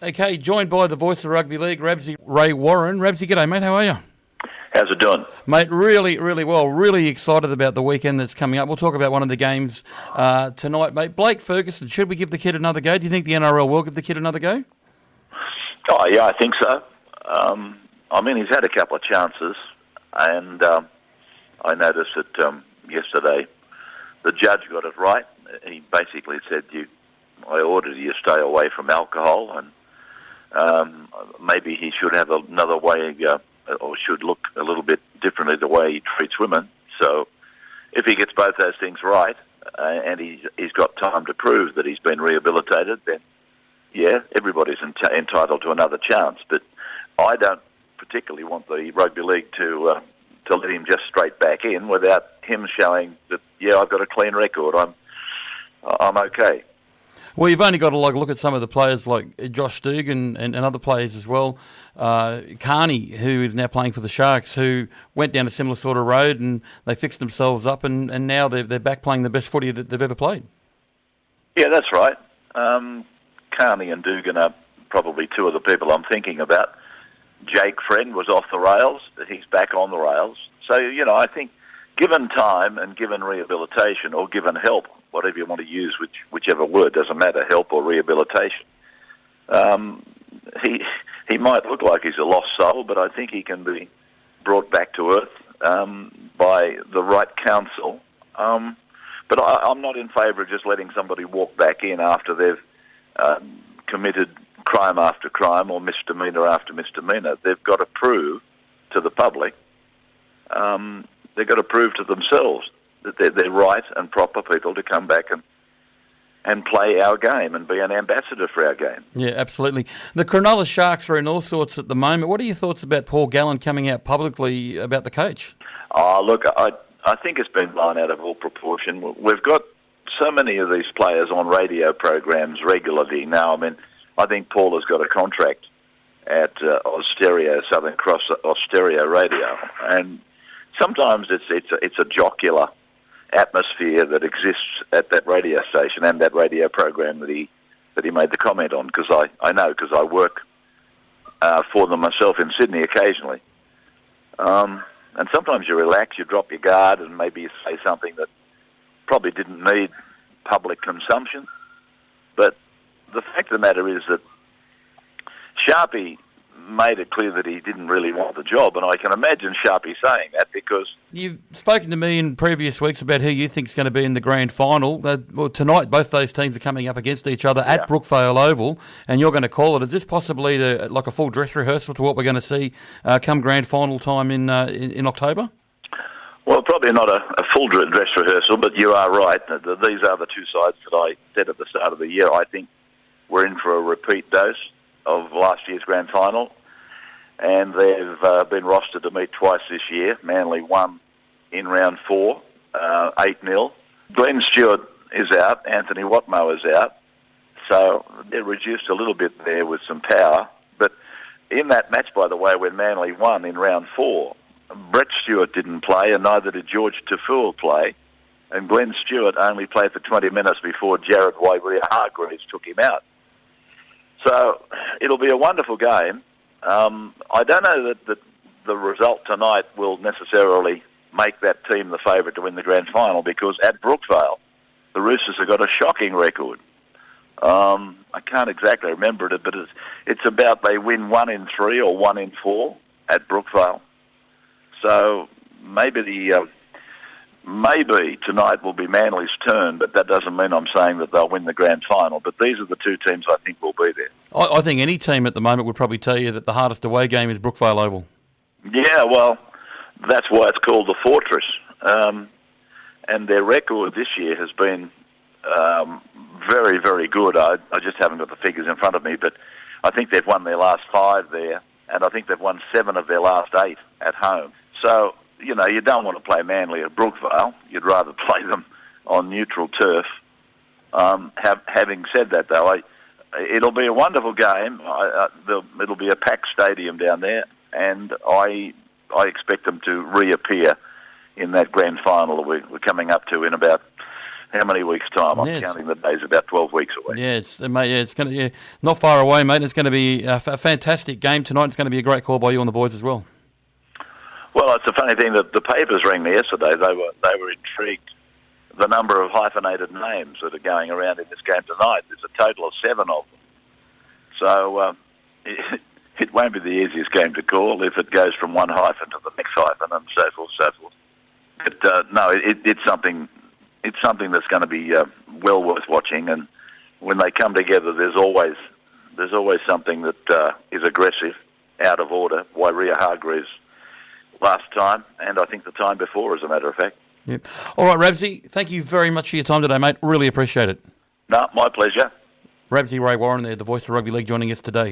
Okay, joined by the voice of rugby league, Rabsy Ray Warren. Rabsy, g'day, mate. How are you? How's it doing? Mate, really, really well. Really excited about the weekend that's coming up. We'll talk about one of the games tonight, mate. Blake Ferguson, should we give the kid another go? Do you think the NRL will give the kid another go? Oh, yeah, I think so. He's had a couple of chances, and I noticed that yesterday the judge got it right. He basically said, I ordered you to stay away from alcohol, and maybe he should have another way, or should look a little bit differently the way he treats women. So if he gets both those things right, and he's got time to prove that he's been rehabilitated, then yeah, everybody's entitled to another chance. But I don't particularly want the rugby league to let him just straight back in without him showing that, yeah, I've got a clean record. I'm okay. Well, you've only got to look at some of the players like Josh Dugan and other players as well. Carney, who is now playing for the Sharks, who went down a similar sort of road and they fixed themselves up, and now they're back playing the best footy that they've ever played. Yeah, that's right. Carney and Dugan are probably two of the people I'm thinking about. Jake Friend was off the rails, but he's back on the rails. So, I think given time and given rehabilitation or given help, whatever you want to use, whichever word, doesn't matter, help or rehabilitation, he might look like he's a lost soul, but I think he can be brought back to earth by the right counsel. But I'm not in favour of just letting somebody walk back in after they've committed crime after crime or misdemeanour after misdemeanour. They've got to prove to the public, they've got to prove to themselves that they're right and proper people to come back and play our game and be an ambassador for our game. Yeah, absolutely. The Cronulla Sharks are in all sorts at the moment. What are your thoughts about Paul Gallen coming out publicly about the coach? Oh, look, I think it's been blown out of all proportion. We've got so many of these players on radio programs regularly now. I think Paul has got a contract at Austereo, Southern Cross Austereo Radio, and sometimes it's a jocular atmosphere that exists at that radio station and that radio program that he made the comment on, because I know, because I work for them myself in Sydney occasionally. And sometimes you relax, you drop your guard, and maybe you say something that probably didn't need public consumption. But the fact of the matter is that Sharpie made it clear that he didn't really want the job, and I can imagine Sharpie saying that because... You've spoken to me in previous weeks about who you think is going to be in the grand final. Tonight, both those teams are coming up against each other at Brookvale Oval, and you're going to call it. Is this possibly like a full dress rehearsal to what we're going to see come grand final time in October? Well, probably not a full dress rehearsal, but you are right. These are the two sides that I said at the start of the year. I think we're in for a repeat dose of last year's grand final, and they've been rostered to meet twice this year. Manly won in round 4, 8-0. Glenn Stewart is out, Anthony Watmoe is out, so they're reduced a little bit there with some power. But in that match, by the way, when Manly won in round 4, Brett Stewart didn't play, and neither did George Tafua play, and Glenn Stewart only played for 20 minutes before Jared Waerea-Hargreaves took him out. So it'll be a wonderful game. I don't know that the result tonight will necessarily make that team the favourite to win the grand final, because at Brookvale, the Roosters have got a shocking record. I can't exactly remember it, but it's about they win 1 in 3 or 1 in 4 at Brookvale. So maybe tonight will be Manly's turn, but that doesn't mean I'm saying that they'll win the grand final. But these are the two teams I think will be there. I think any team at the moment would probably tell you that the hardest away game is Brookvale Oval. Yeah, well, that's why it's called the Fortress. And their record this year has been very, very good. I just haven't got the figures in front of me, but I think they've won their last 5 there, and I think they've won 7 of their last 8 at home. So, you don't want to play Manly at Brookvale. You'd rather play them on neutral turf. Having said that, though, it'll be a wonderful game. It'll be a packed stadium down there, and I expect them to reappear in that grand final that we're coming up to in about how many weeks' time? I'm Yes. counting the days about 12 weeks away. Yeah, it's going to not far away, mate. It's going to be a fantastic game tonight. It's going to be a great call by you and the boys as well. Well, it's a funny thing that the papers rang me yesterday. They were intrigued. The number of hyphenated names that are going around in this game tonight. There's a total of 7 of them. So it won't be the easiest game to call if it goes from one hyphen to the next hyphen and so forth, so forth. But no, it's something. It's something that's going to be well worth watching. And when they come together, there's always something that is aggressive, out of order. Wairia Hargreaves last time, and I think the time before, as a matter of fact. Yep. All right, Rabsy, thank you very much for your time today, mate. Really appreciate it. No, my pleasure. Rabsy Ray Warren there, the voice of rugby league, joining us today.